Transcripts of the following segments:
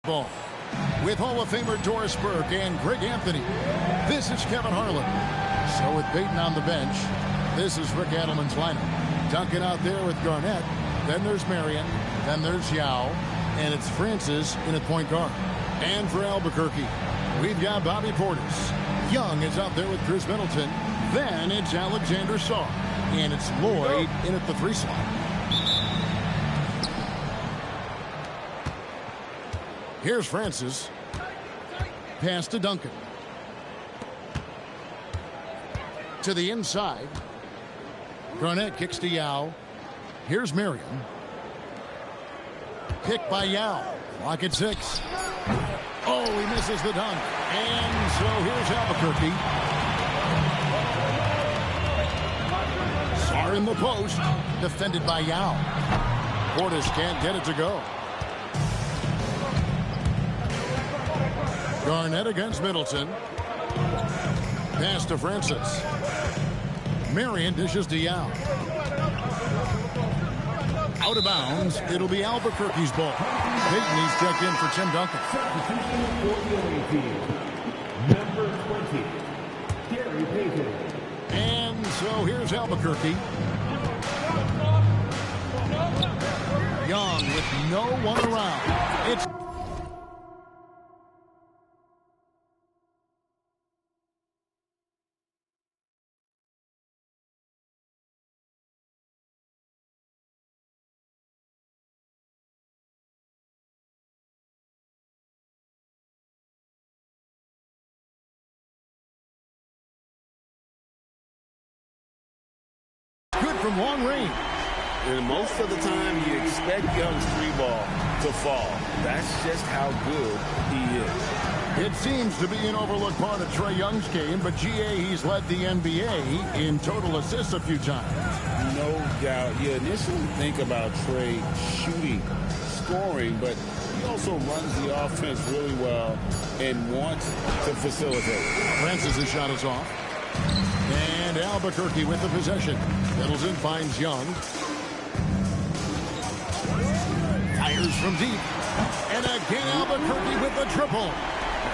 basketball. With Hall of Famer Doris Burke and Greg Anthony, this is Kevin Harlan. So with Peyton on the bench, this is Rick Adelman's lineup. Duncan out there with Garnett. Then there's Marion. Then there's Yao. And it's Francis in at point guard. And for Albuquerque, we've got Bobby Portis. Young is out there with Chris Middleton. Then it's Alexander Sarr. And it's Lloyd in at the 3 slot. Here's Francis. Pass to Duncan. To the inside. Garnett kicks to Yao. Here's Marion. Pick by Yao. Clock at 6. Oh, he misses the dunk. And so here's Albuquerque. Sarr in the post. Defended by Yao. Portis can't get it to go. Garnett against Middleton. Pass to Francis. Marion dishes to Yao. Out of bounds. It'll be Albuquerque's ball. Peyton, he's checked in for Tim Duncan. Number 20, Gary Payton. And so here's Albuquerque. Young with no one around. It's good from long range. And most of the time, you expect Young's 3 ball to fall. That's just how good he is. It seems to be an overlooked part of Trae Young's game, but GA, he's led the NBA in total assists a few times. No doubt. You initially think about Trae shooting, scoring, but he also runs the offense really well and wants to facilitate. Francis' shot is off. And Albuquerque with the possession. Middleton finds Young. Fires from deep. And again Albuquerque with the triple.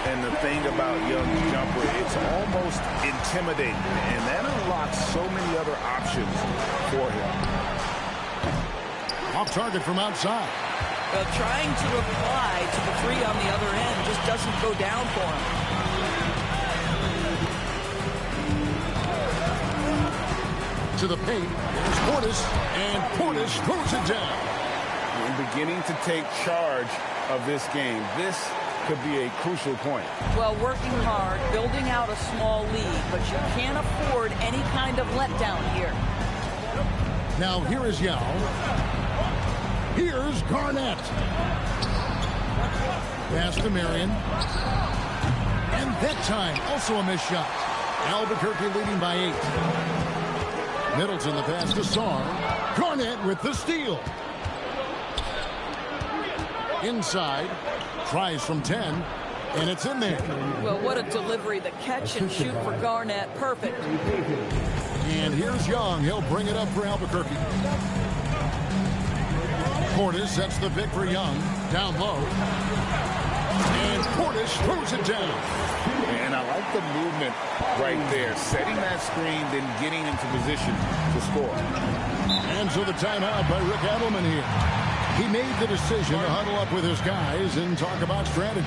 And the thing about Young's jumper, it's almost intimidating. And that unlocks so many other options for him. Off target from outside. Well, trying to reply to the 3 on the other end just doesn't go down for him. To the paint. There's Portis. And Portis throws it down. And beginning to take charge of this game. This could be a crucial point. Well, working hard, building out a small lead, but you can't afford any kind of letdown here. Now here is Yao. Here's Garnett. Pass to Marion. And that time, also a missed shot. Albuquerque leading by 8. Middleton the pass to Sarr. Garnett with the steal. Inside. Tries from 10. And it's in there. Well, what a delivery. The catch and shoot for Garnett. Perfect. And here's Young. He'll bring it up for Albuquerque. Portis sets the pick for Young. Down low. And Portis throws it down. And I like the movement right there. Setting that screen, then getting into position to score. And so the timeout by Rick Adelman here. He made the decision to huddle up with his guys and talk about strategy.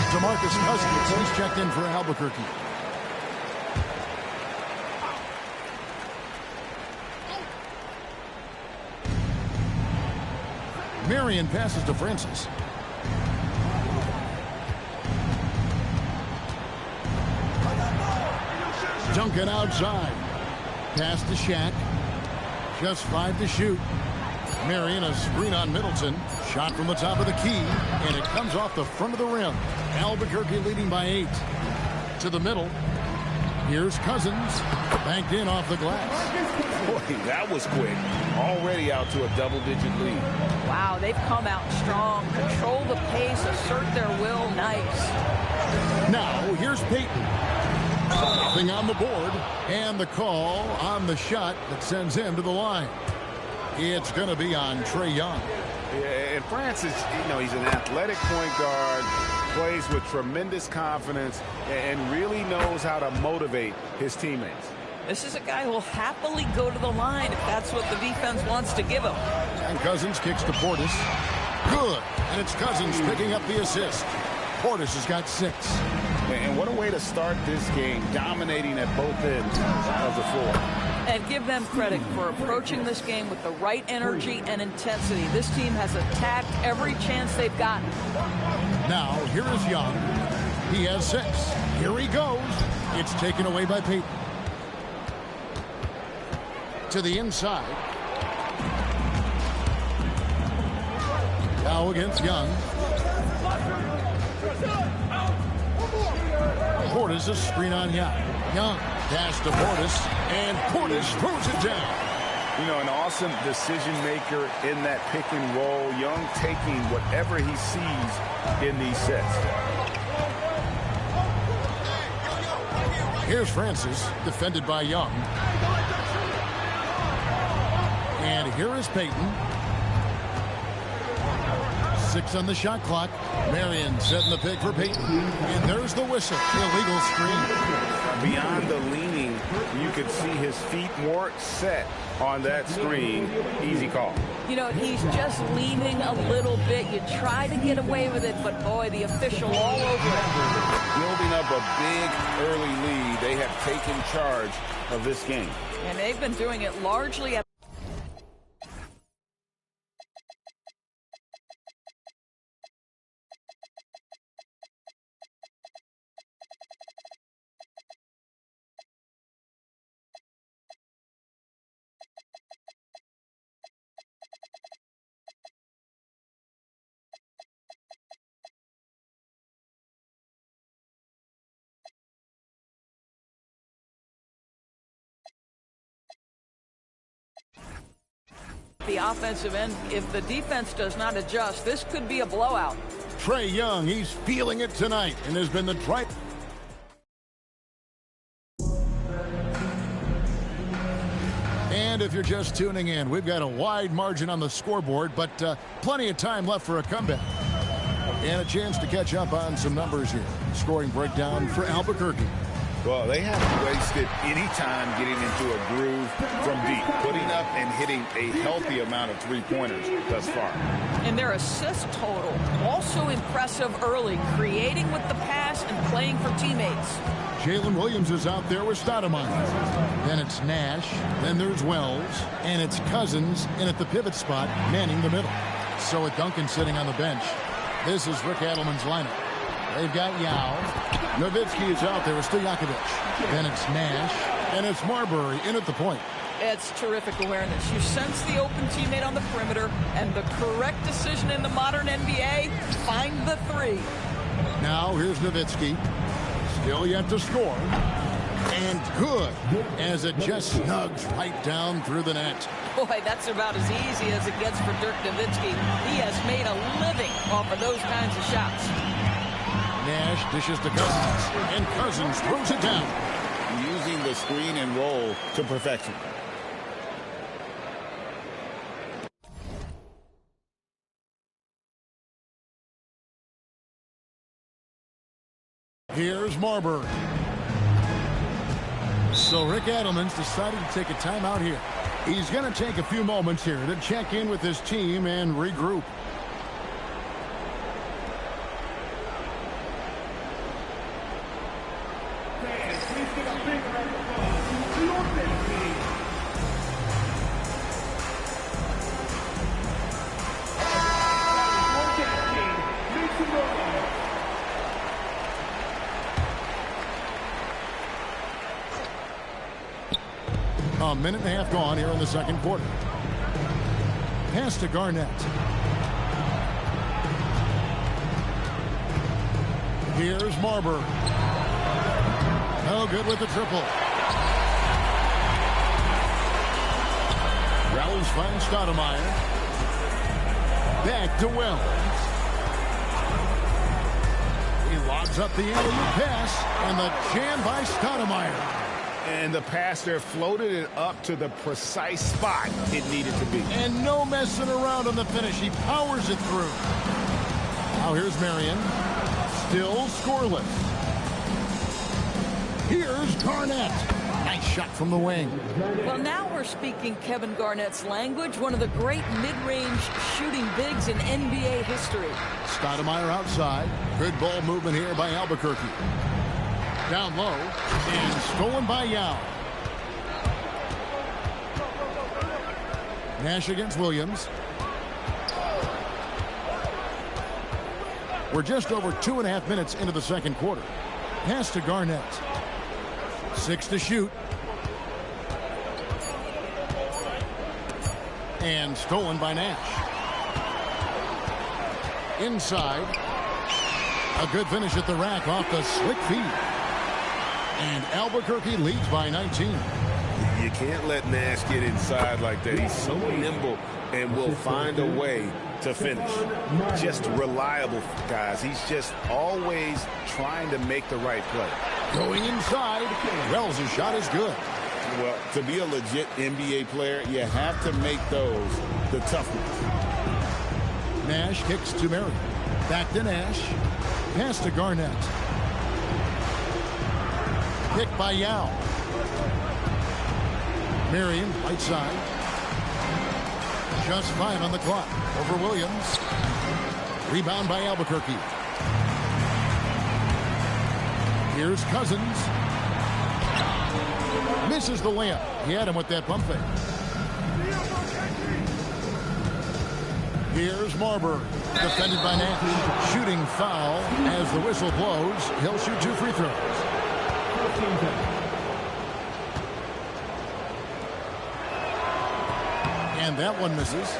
DeMarcus Cousins, he's checked in for Albuquerque. Marion passes to Francis. Duncan outside. Pass to Shaq. Just 5 to shoot. Marion a screen on Middleton. Shot from the top of the key. And it comes off the front of the rim. Albuquerque leading by 8. To the middle. Here's Cousins, banked in off the glass. Boy, that was quick. Already out to a double-digit lead. Wow, they've come out strong. Control the pace, assert their will. Nice. Now, here's Peyton. Nothing on the board, and the call on the shot that sends him to the line. It's going to be on Trae Young. Yeah, and Francis, he's an athletic point guard, plays with tremendous confidence, and really knows how to motivate his teammates. This is a guy who will happily go to the line if that's what the defense wants to give him. And Cousins kicks to Portis. Good. And it's Cousins picking up the assist. Portis has got 6. And what a way to start this game, dominating at both ends of the floor. And give them credit for approaching this game with the right energy and intensity. This team has attacked every chance they've gotten. Now, here is Young. He has 6. Here he goes. It's taken away by Peyton. To the inside. Now against Young. Portis, a screen on Young. Young pass to Portis, and Portis throws it down. An awesome decision maker in that pick and roll. Young taking whatever he sees in these sets. Here's Francis, defended by Young. And here is Peyton. 6 on the shot clock. Marion setting the pick for Peyton. And there's the whistle. Illegal screen. Beyond the leaning, you could see his feet more set on that screen. Easy call. He's just leaning a little bit. You try to get away with it, but boy, the official all over it. Building up a big early lead. They have taken charge of this game. And they've been doing it largely at the offensive end. If the defense does not adjust, this could be a blowout. Trae Young, he's feeling it tonight and has been the drive. And if you're just tuning in, we've got a wide margin on the scoreboard, but plenty of time left for a comeback. And a chance to catch up on some numbers here. Scoring breakdown for Albuquerque. Well, they haven't wasted any time getting into a groove from deep, putting up and hitting a healthy amount of three-pointers thus far. And their assist total, also impressive early, creating with the pass and playing for teammates. Jalen Williams is out there with Stoudemire. Then it's Nash, then there's Wells, and it's Cousins in at the pivot spot, manning the middle. So with Duncan sitting on the bench, this is Rick Adelman's lineup. They've got Yao. Nowitzki is out there with Stojakovic. Then it's Nash, and it's Marbury in at the point. It's terrific awareness. You sense the open teammate on the perimeter, and the correct decision in the modern NBA, find the three. Now here's Nowitzki. Still yet to score. And good, as it just snugs right down through the net. Boy, that's about as easy as it gets for Dirk Nowitzki. He has made a living off of those kinds of shots. Nash dishes to Cousins, and Cousins throws it down. Using the screen and roll to perfection. Here's Marbury. So Rick Adelman's decided to take a timeout here. He's going to take a few moments here to check in with his team and regroup. A minute and a half gone here in the second quarter. Pass to Garnett. Here's Marbury. No good with the triple. Wells finds Stoudemire. Back to Wells. He lobs up the alley-oop pass, and the jam by Stoudemire. And the pass there floated it up to the precise spot it needed to be. And no messing around on the finish. He powers it through. Now here's Marion. Still scoreless. Here's Garnett. Nice shot from the wing. Well, now we're speaking Kevin Garnett's language, one of the great mid-range shooting bigs in NBA history. Stoudemire outside. Good ball movement here by Albuquerque. Down low and stolen by Yao. Nash against Williams. We're just over 2.5 minutes into the second quarter. Pass to Garnett. 6 to shoot. And stolen by Nash. Inside. A good finish at the rack off the slick feed. And Albuquerque leads by 19. You can't let Nash get inside like that. He's so nimble and will find a way to finish. Just reliable, guys. He's just always trying to make the right play. Going inside. Wells' shot is good. Well, to be a legit NBA player, you have to make those the tough ones. Nash kicks to Marion. Back to Nash. Pass to Garnett. Pick by Yao. Marion, right side. Just 5 on the clock. Over Williams. Rebound by Albuquerque. Here's Cousins. Misses the layup. He had him with that pump fake. Here's Marbury. Defended by Nash. Shooting foul as the whistle blows. He'll shoot 2 free throws. And that one misses.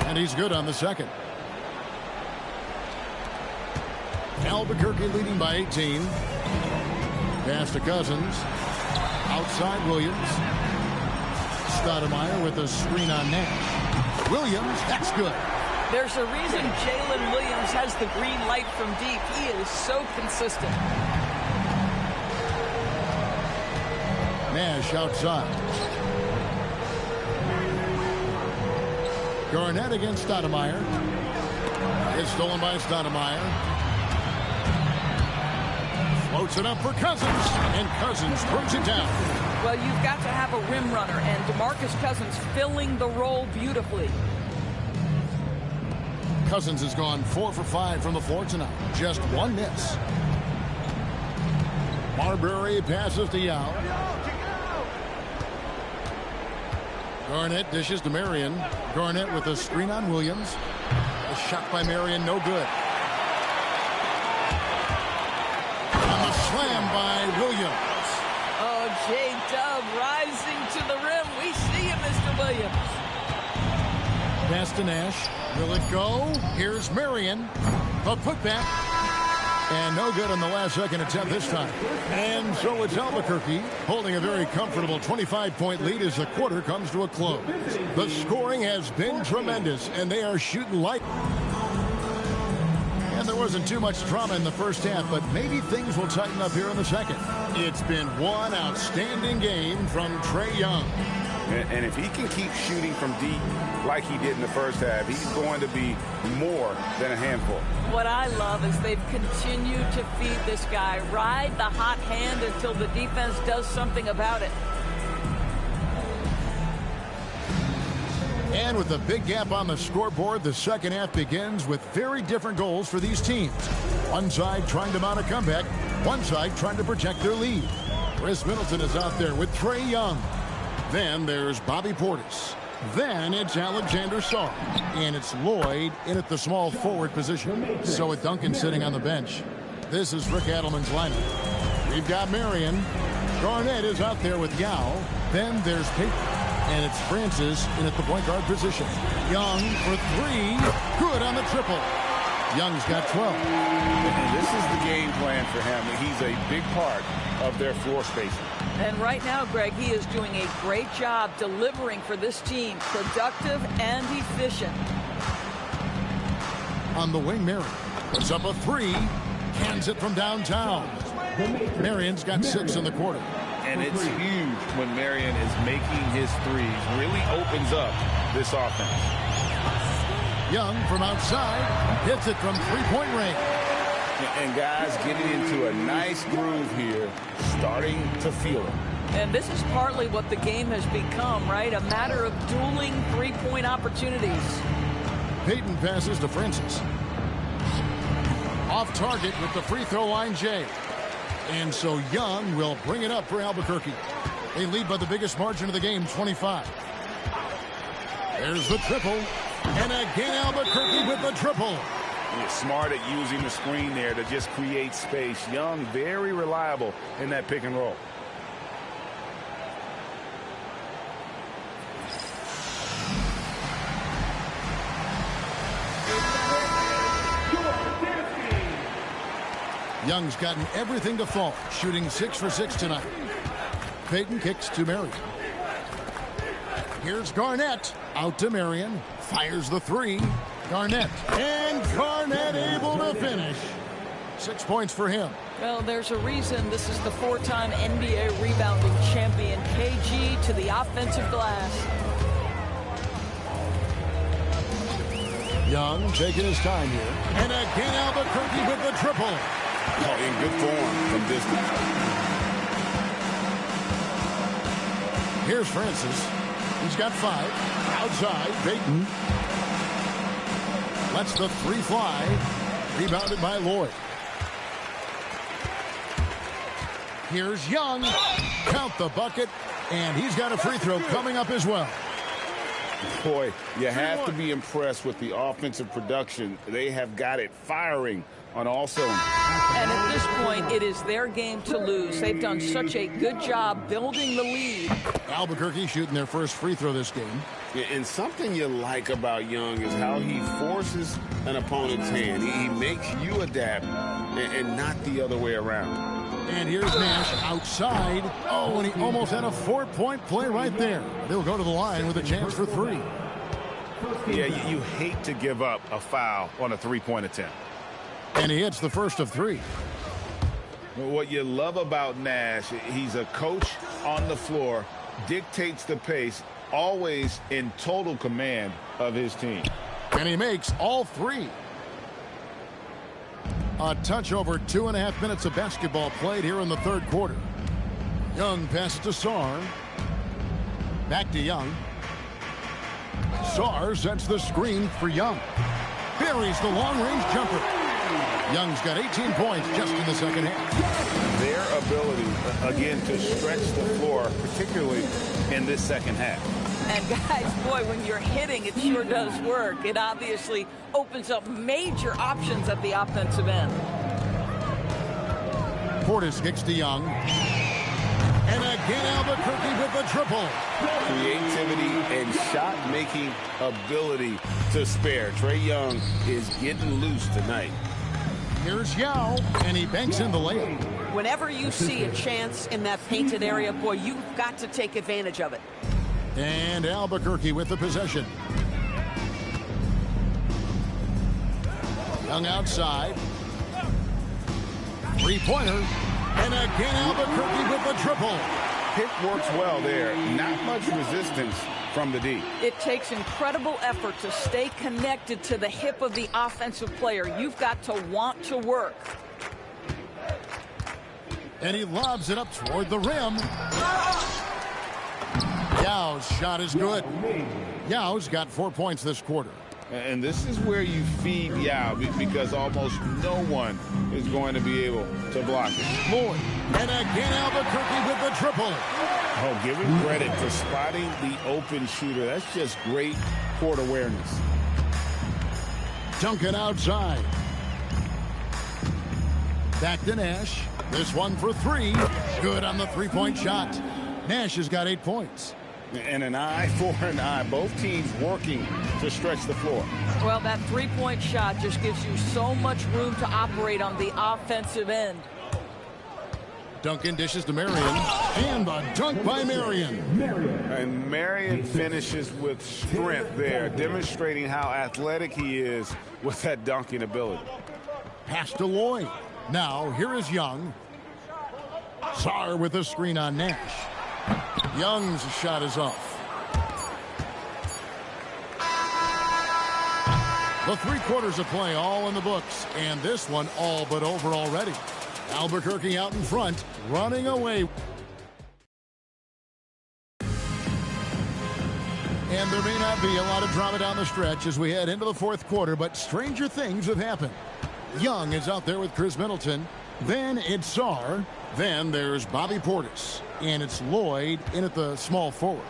And he's good on the second. Albuquerque leading by 18. Pass to Cousins. Outside Williams. Stoudemire with a screen on Nash. Williams, that's good. There's a reason Jalen Williams has the green light from deep. He is so consistent. Nash outside. Garnett against Stoudemire. It's stolen by Stoudemire. Floats it up for Cousins, and Cousins throws it down. Well, you've got to have a rim runner, and DeMarcus Cousins filling the role beautifully. Cousins has gone 4 for 5 from the floor tonight. Just 1 miss. Marbury passes to Yao. Garnett dishes to Marion. Garnett with a screen on Williams. A shot by Marion, no good. And the slam by Williams. Oh, J-Dub rising to the rim. We see you, Mr. Williams. Pass to Nash. Will it go? Here's Marion. The putback. And no good on the last second attempt this time. And so it's Albuquerque holding a very comfortable 25-point lead as the quarter comes to a close. The scoring has been tremendous, and they are shooting light. And there wasn't too much drama in the first half, but maybe things will tighten up here in the second. It's been one outstanding game from Trae Young. And if he can keep shooting from deep like he did in the first half, he's going to be more than a handful. What I love is they've continued to feed this guy. Ride the hot hand until the defense does something about it. And with a big gap on the scoreboard, the second half begins with very different goals for these teams. One side trying to mount a comeback, one side trying to protect their lead. Chris Middleton is out there with Trae Young. Then there's Bobby Portis. Then it's Alexander Sarr. And it's Lloyd in at the small forward position. So with Duncan sitting on the bench, this is Rick Adelman's lineup. We've got Marion. Garnett is out there with Yao. Then there's Peyton. And it's Francis in at the point guard position. Young for three. Good on the triple. Young's got 12. And this is the game plan for him. He's a big part of their floor spacing. And right now, Greg, he is doing a great job delivering for this team. Productive and efficient. On the wing, Marion puts up a three. Cans it from downtown. Marion's got 6 in the quarter. And it's huge when Marion is making his threes. Really opens up this offense. Young from outside hits it from three-point range. And guys getting into a nice groove here, starting to feel it. And this is partly what the game has become, right? A matter of dueling three-point opportunities. Peyton passes to Francis. Off target with the free throw line, Jay. And so Young will bring it up for Albuquerque. They lead by the biggest margin of the game, 25. There's the triple. And again, Albuquerque with the triple. He's smart at using the screen there to just create space. Young, very reliable in that pick and roll. Young's gotten everything to fall, shooting 6 for 6 tonight. Peyton kicks to Marion. Here's Garnett. Out to Marion. Fires the three. Garnett. And Garnett able to finish. 6 points for him. Well, there's a reason this is the 4-time NBA rebounding champion. KG to the offensive glass. Young taking his time here. And again, Albuquerque with the triple. Oh, in good form from distance. Here's Francis. He's got 5. Outside, Peyton. Lets the three fly. Rebounded by Lloyd. Here's Young. Count the bucket. And he's got a free throw coming up as well. Boy, you have to be impressed with the offensive production. They have got it firing on all cylinders. And at this point, it is their game to lose. They've done such a good job building the lead. Albuquerque shooting their first free throw this game. And something you like about Young is how he forces an opponent's hand. He makes you adapt and not the other way around. And here's Nash outside. Oh, and he almost had a 4-point play right there. They'll go to the line with a chance for 3. Yeah, you hate to give up a foul on a three-point attempt. And he hits the first of 3. What you love about Nash, he's a coach on the floor, dictates the pace, always in total command of his team. And he makes all 3. A touch over 2.5 minutes of basketball played here in the third quarter. Young passes to Sarr. Back to Young. Sarr sets the screen for Young. Buries the long-range jumper. Young's got 18 points just in the second half. Their ability, again, to stretch the floor, particularly in this second half. And guys, boy, when you're hitting, it sure does work. It obviously opens up major options at the offensive end. Portis kicks to Young. And again, Albuquerque with the triple. Creativity and shot-making ability to spare. Trae Young is getting loose tonight. Here's Yao, and he banks in the layup. Whenever you see a chance in that painted area, boy, you've got to take advantage of it. And Albuquerque with the possession. Young outside. Three-pointer. And again, Albuquerque with the triple. Pick works well there. Not much resistance from the D. It takes incredible effort to stay connected to the hip of the offensive player. You've got to want to work. And he lobs it up toward the rim. Yao's shot is good. Yao's got 4 points this quarter. And this is where you feed Yao, because almost no one is going to be able to block it. Lloyd. And again, Albuquerque with the triple. Oh, give him credit for spotting the open shooter. That's just great court awareness. Duncan outside. Back to Nash. This one for 3. Good on the three-point shot. Nash has got 8 points. And an eye for an eye. Both teams working to stretch the floor. Well, that three-point shot just gives you so much room to operate on the offensive end. Duncan dishes to Marion. And the dunk by Marion. And Marion finishes with strength there, demonstrating how athletic he is with that dunking ability. Pass to Lloyd. Now, here is Young. Sarr with a screen on Nash. Young's shot is off. The 3 quarters of play all in the books, and this one all but over already. Albuquerque out in front, running away. And there may not be a lot of drama down the stretch as we head into the 4th quarter, but stranger things have happened. Young is out there with Chris Middleton. Then it's Sarr. Then there's Bobby Portis. And it's Lloyd in at the small forward.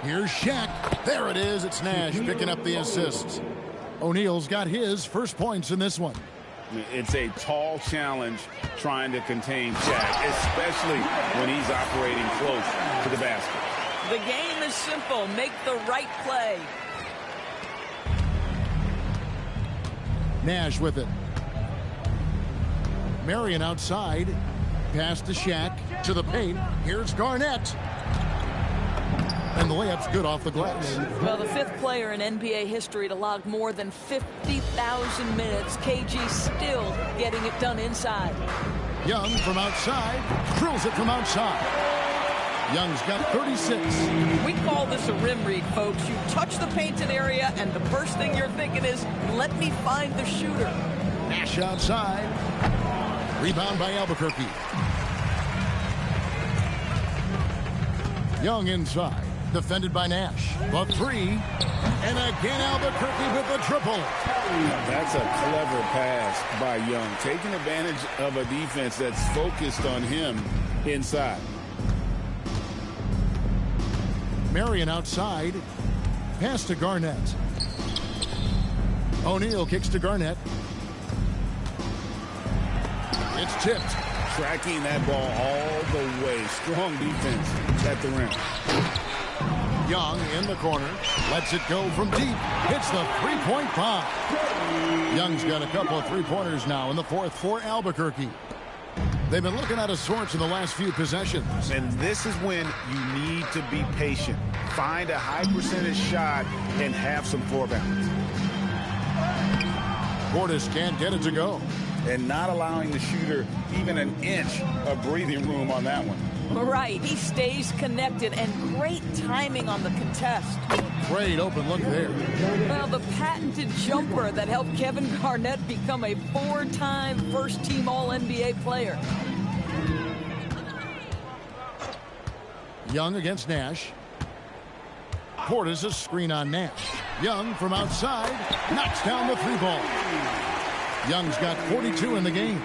Here's Shaq. There it is. It's Nash picking up the assists. O'Neal's got his first points in this one. It's a tall challenge trying to contain Shaq, especially when he's operating close to the basket. The game is simple. Make the right play. Nash with it. Marion outside. Pass to Shaq. To the paint. Here's Garnett. And the layup's good off the glass. Well, the 5th player in NBA history to log more than 50,000 minutes. KG still getting it done inside. Young from outside. Drills it from outside. Young's got 36. We call this a rim read, folks. You touch the painted area, and the first thing you're thinking is, let me find the shooter. Nash outside. Rebound by Albuquerque. Young inside. Defended by Nash. The 3. And again Albuquerque with the triple. That's a clever pass by Young, taking advantage of a defense that's focused on him inside. Marion outside. Pass to Garnett. O'Neal kicks to Garnett. It's tipped. Tracking that ball all the way. Strong defense at the rim. Young in the corner. Lets it go from deep. Hits the 3-point bomb. Young's got a couple of 3-pointers now in the 4th for Albuquerque. They've been looking out of sorts in the last few possessions. And this is when you need to be patient. Find a high percentage shot and have some floor balance. Portis can't get it to go. And not allowing the shooter even an inch of breathing room on that one. Right, he stays connected, and great timing on the contest. Great open look there. Well, the patented jumper that helped Kevin Garnett become a 4-time first-team All-NBA player. Young against Nash. Portis a screen on Nash. Young from outside knocks down the 3-ball. Young's got 42 in the game.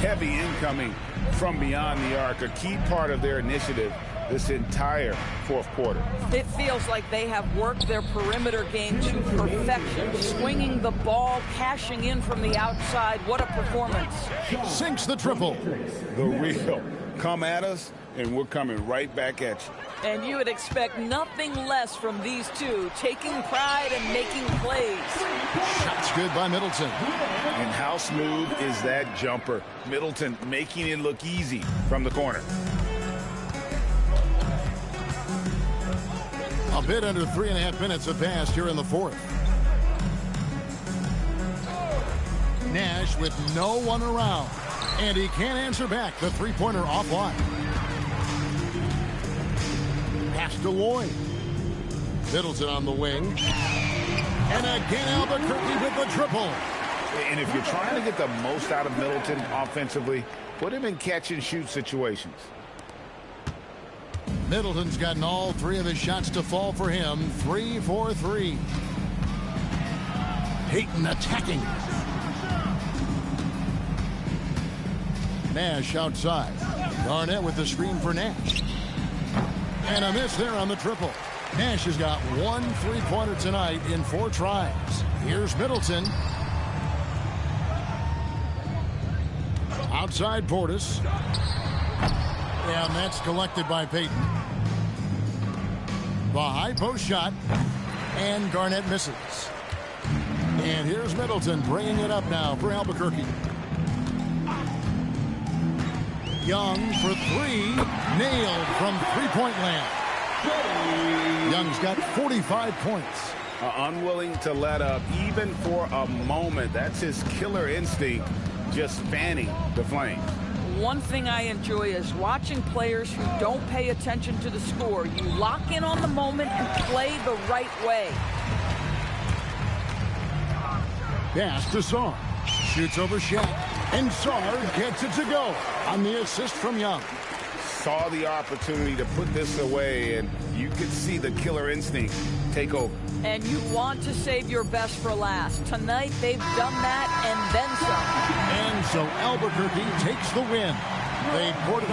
Heavy incoming from beyond the arc, a key part of their initiative this entire 4th quarter. It feels like they have worked their perimeter game to perfection, swinging the ball, cashing in from the outside. What a performance. Sinks the triple. The real. Come at us, and we're coming right back at you. And you would expect nothing less from these two, taking pride and making plays. Shot's good by Middleton. And how smooth is that jumper? Middleton making it look easy from the corner. A bit under 3.5 minutes have passed here in the 4th. Nash with no one around. And he can't answer back. The 3-pointer offline. Pass to Lloyd. Middleton on the wing. And again Albuquerque with the triple. And if you're trying to get the most out of Middleton offensively, put him in catch-and-shoot situations. Middleton's gotten all 3 of his shots to fall for him. 3 for 3. Payton attacking. Nash outside. Garnett with the screen for Nash. And a miss there on the triple. Nash has got 1 3-pointer tonight in 4 tries. Here's Middleton. Outside Portis. And that's collected by Payton. The high post shot. And Garnett misses. And here's Middleton bringing it up now for Albuquerque. Young for three. Nailed from three-point land. Young's got 45 points. Unwilling to let up even for a moment. That's his killer instinct, just fanning the flames. One thing I enjoy is watching players who don't pay attention to the score. You lock in on the moment and play the right way. Pass to Sarr. Shoots over Shaq. And Sarr gets it to go on the assist from Young. Saw the opportunity to put this away, and you could see the killer instinct take over. And you want to save your best for last. Tonight, they've done that and then some. And so Albuquerque takes the win. They poured it